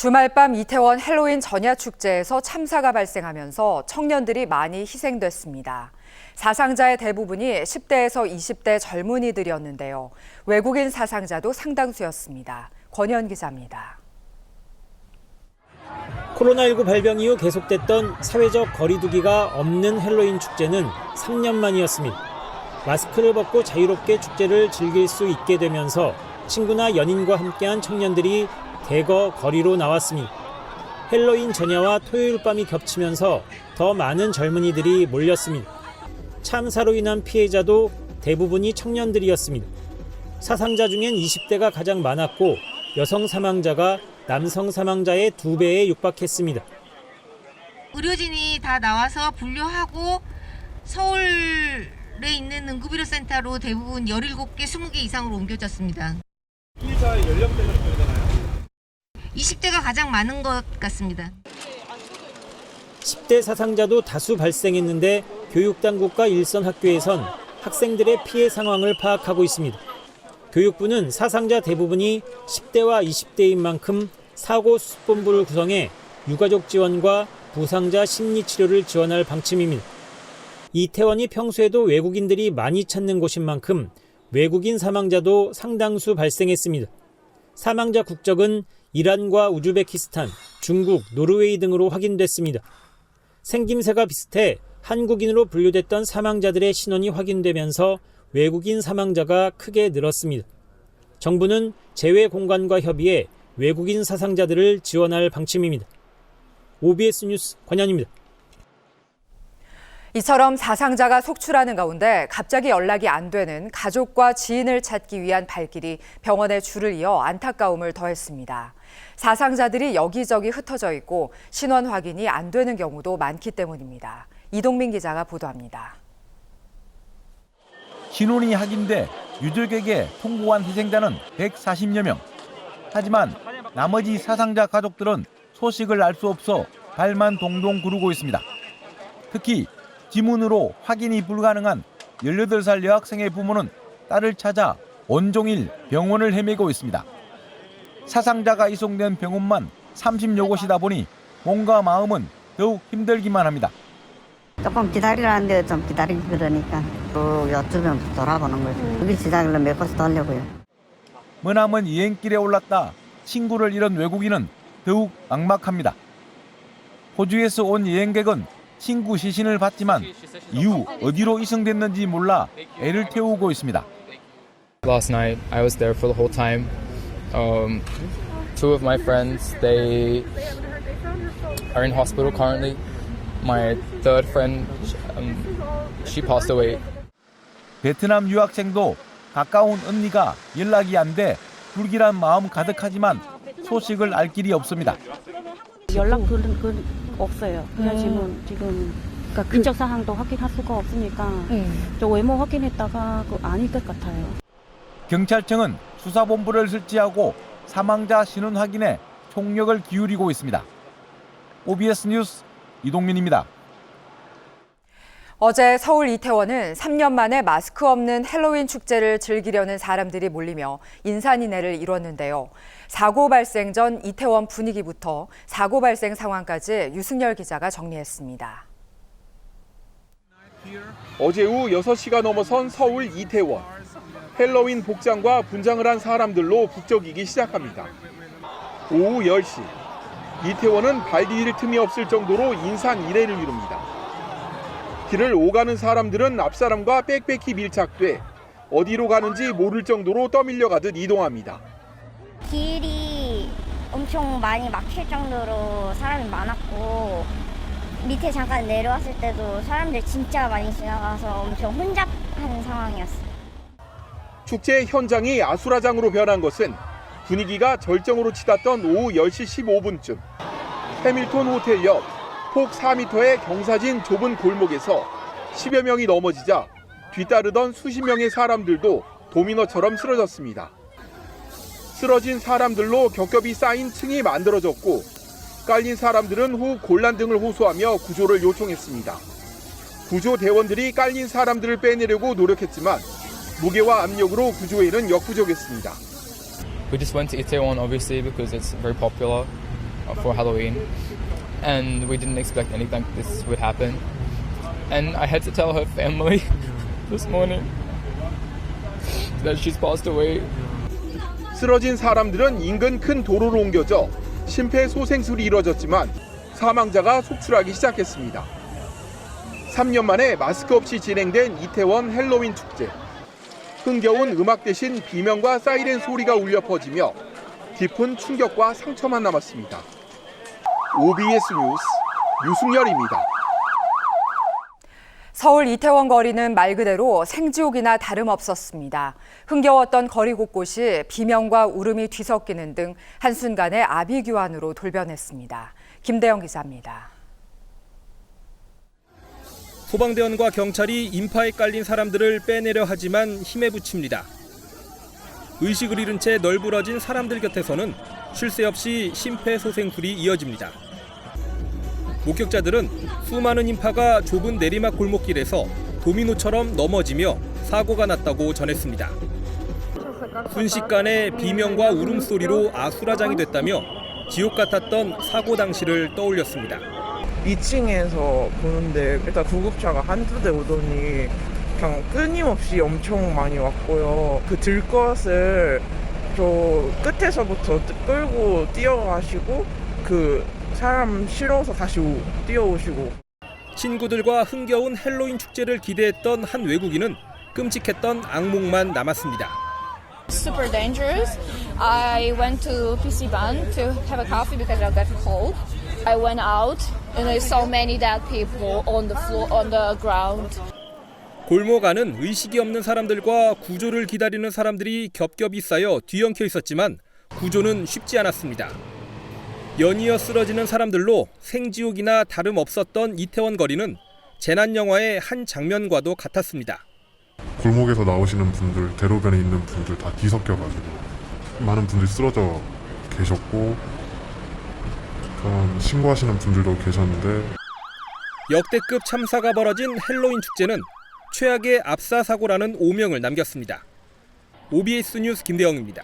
주말 밤 이태원 헬로윈 전야 축제에서 참사가 발생하면서 청년들이 많이 희생됐습니다. 사상자의 대부분이 10대에서 20대 젊은이들이었는데요. 외국인 사상자도 상당수였습니다. 권현 기자입니다. 코로나19 발병 이후 계속됐던 사회적 거리두기가 없는 헬로윈 축제는 3년 만이었습니다. 마스크를 벗고 자유롭게 축제를 즐길 수 있게 되면서 친구나 연인과 함께한 청년들이 대거 거리로 나왔습니다. 헬로윈 전야와 토요일 밤이 겹치면서 더 많은 젊은이들이 몰렸습니다. 참사로 인한 피해자도 대부분이 청년들이었습니다. 사상자 중엔 20대가 가장 많았고 여성 사망자가 남성 사망자의 2배에 육박했습니다. 의료진이 다 나와서 분류하고 서울에 있는 응급의료센터로 대부분 17개, 20개 이상으로 옮겨졌습니다. 피해자의 연령대가 어떻게 되나요? 20대가 가장 많은 것 같습니다. 10대 사상자도 다수 발생했는데 교육당국과 일선 학교에선 학생들의 피해 상황을 파악하고 있습니다. 교육부는 사상자 대부분이 10대와 20대인 만큼 사고수습본부를 구성해 유가족 지원과 부상자 심리치료를 지원할 방침입니다. 이태원이 평소에도 외국인들이 많이 찾는 곳인 만큼 외국인 사망자도 상당수 발생했습니다. 사망자 국적은 이란과 우즈베키스탄, 중국, 노르웨이 등으로 확인됐습니다. 생김새가 비슷해 한국인으로 분류됐던 사망자들의 신원이 확인되면서 외국인 사망자가 크게 늘었습니다. 정부는 재외공간과 협의해 외국인 사상자들을 지원할 방침입니다. OBS 뉴스 권현입니다. 이처럼 사상자가 속출하는 가운데 갑자기 연락이 안 되는 가족과 지인을 찾기 위한 발길이 병원에 줄을 이어 안타까움을 더했습니다. 사상자들이 여기저기 흩어져 있고 신원 확인이 안 되는 경우도 많기 때문입니다. 이동민 기자가 보도합니다. 신원이 확인돼 유족에게 통보한 희생자는 140여 명. 하지만 나머지 사상자 가족들은 소식을 알 수 없어 발만 동동 구르고 있습니다. 특히 지문으로 확인이 불가능한 18살 여학생의 부모는 딸을 찾아 온종일 병원을 헤매고 있습니다. 사상자가 이송된 병원만 30여 곳이다 보니 몸과 마음은 더욱 힘들기만 합니다. 조금 기다리라는데 좀 기다리기 그러니까 여쭈면 돌아보는 거죠. 여기 지나길래 몇 곳 돌려고요. 머나먼 여행길에 올랐다 친구를 잃은 외국인은 더욱 막막합니다. 호주에서 온 여행객은 친구 시신을 봤지만 이후 어디로 이송됐는지 몰라 애를 태우고 있습니다. Last night I was there for the whole time. Two of my friends, they are in hospital currently. My third friend, she passed away. 베트남 유학생도 가까운 언니가 연락이 안 돼 불길한 마음 가득하지만 소식을 알 길이 없습니다. 연락 없어요. 그냥 지금 그러니까 근적 사항도 확인할 수가 없으니까 저 외모 확인했다가 아닐 것 같아요. 경찰청은 수사본부를 설치하고 사망자 신원 확인에 총력을 기울이고 있습니다. OBS 뉴스 이동민입니다. 어제 서울 이태원은 3년 만에 마스크 없는 헬로윈 축제를 즐기려는 사람들이 몰리며 인산인해를 이뤘는데요. 사고 발생 전 이태원 분위기부터 사고 발생 상황까지 유승열 기자가 정리했습니다. 어제 오후 6시가 넘어선 서울 이태원. 헬로윈 복장과 분장을 한 사람들로 북적이기 시작합니다. 오후 10시. 이태원은 발 디딜 틈이 없을 정도로 인산인해를 이룹니다. 길을 오가는 사람들은 앞사람과 빽빽히 밀착돼 어디로 가는지 모를 정도로 떠밀려 가듯 이동합니다. 길이 엄청 많이 막힐 정도로 사람이 많았고 밑에 잠깐 내려왔을 때도 사람들 진짜 많이 지나가서 엄청 혼잡한 상황이었어요. 축제 현장이 아수라장으로 변한 것은 분위기가 절정으로 치닫던 오후 10시 15분쯤 해밀턴 호텔 옆 폭 4m의 경사진 좁은 골목에서 10여 명이 넘어지자 뒤따르던 수십 명의 사람들도 도미노처럼 쓰러졌습니다. 쓰러진 사람들로 겹겹이 쌓인 층이 만들어졌고 깔린 사람들은 후 곤란 등을 호소하며 구조를 요청했습니다. 구조대원들이 깔린 사람들을 빼내려고 노력했지만 무게와 압력으로 구조에는 역부족했습니다. We just went to Itaewon obviously because it's very popular. for Halloween, and we didn't expect anything like this would happen. And I had to tell her family this morning that she's passed away. 쓰러진 사람들은 인근 큰 도로로 옮겨져 심폐소생술이 이뤄졌지만 사망자가 속출하기 시작했습니다. 3년 만에 마스크 없이 진행된 이태원 헬로윈 축제. 흥겨운 음악 대신 비명과 사이렌 소리가 울려 퍼지며 깊은 충격과 상처만 남았습니다. OBS 뉴스 유승열입니다. 서울 이태원 거리는 말 그대로 생지옥이나 다름없었습니다. 흥겨웠던 거리 곳곳이 비명과 울음이 뒤섞이는 등 한순간의 아비규환으로 돌변했습니다. 김대영 기자입니다. 소방대원과 경찰이 인파에 깔린 사람들을 빼내려 하지만 힘에 부칩니다. 의식을 잃은 채 널브러진 사람들 곁에서는 쉴 새 없이 심폐소생술이 이어집니다. 목격자들은 수많은 인파가 좁은 내리막 골목길에서 도미노처럼 넘어지며 사고가 났다고 전했습니다. 순식간에 비명과 울음소리로 아수라장이 됐다며 지옥 같았던 사고 당시를 떠올렸습니다. 2층에서 보는데 일단 구급차가 한두 대 오더니 그냥 끊임없이 엄청 많이 왔고요. 그 들것을 저 끝에서부터 끌고 뛰어가시고 그 사람 실어서 다시 뛰어오시고. 친구들과 흥겨운 헬로윈 축제를 기대했던 한 외국인은 끔찍했던 악몽만 남았습니다. Super dangerous. I went to PCban to have a coffee because I got cold. I went out and I saw many dead people on the floor, on the ground. 골목 안은 의식이 없는 사람들과 구조를 기다리는 사람들이 겹겹이 쌓여 뒤엉켜 있었지만 구조는 쉽지 않았습니다. 연이어 쓰러지는 사람들로 생지옥이나 다름없었던 이태원 거리는 재난 영화의 한 장면과도 같았습니다. 골목에서 나오시는 분들, 대로변에 있는 분들 다 뒤섞여가지고 많은 분들이 쓰러져 계셨고 신고하시는 분들도 계셨는데 역대급 참사가 벌어진 헬로윈 축제는 최악의 압사 사고라는 오명을 남겼습니다. OBS 뉴스 김대영입니다.